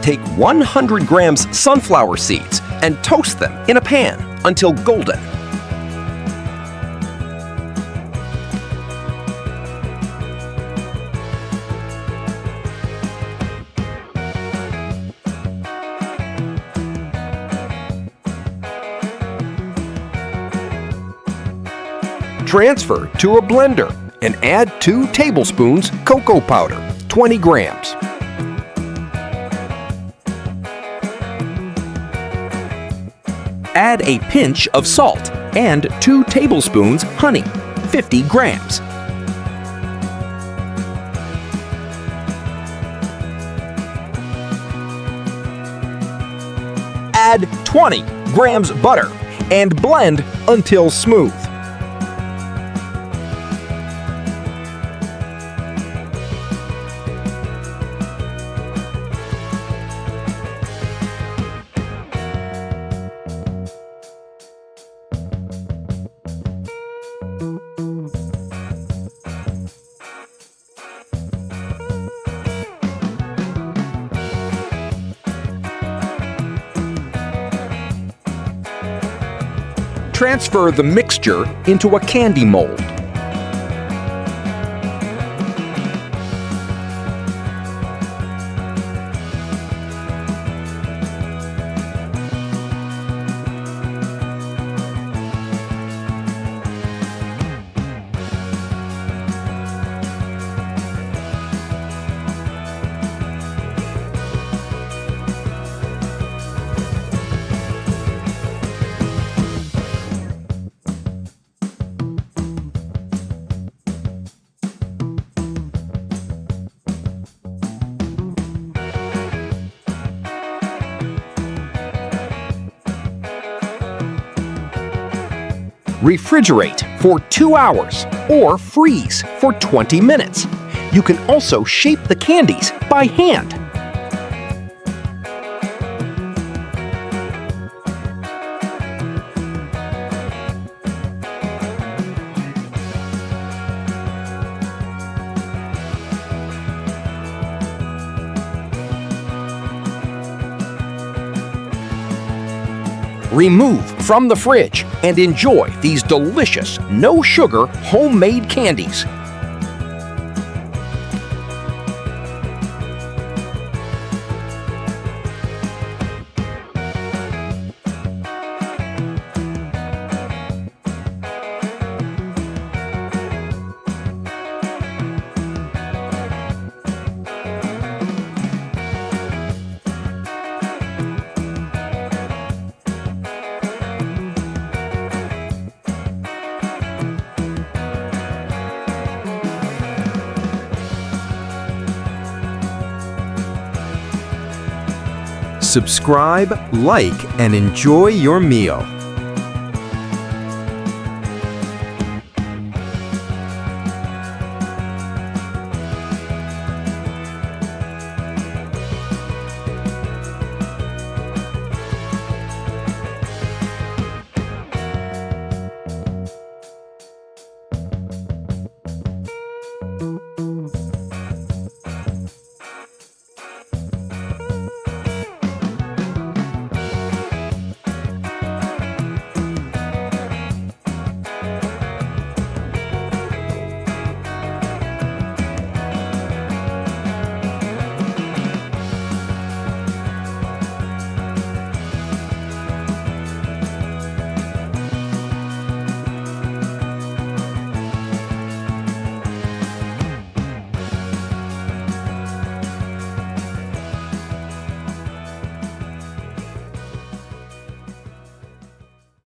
take 100 grams sunflower seeds and toast them in a pan until golden. Transfer to a blender and add 2 tablespoons cocoa powder, 20 grams. Add a pinch of salt and 2 tablespoons honey, 50 grams. Add 20 grams butter and blend until smooth. Transfer the mixture into a candy mold. Refrigerate for 2 hours or freeze for 20 minutes. You can also shape the candies by hand. Remove from the fridge and enjoy these delicious, no-sugar homemade candies. Subscribe, like, and enjoy your meal.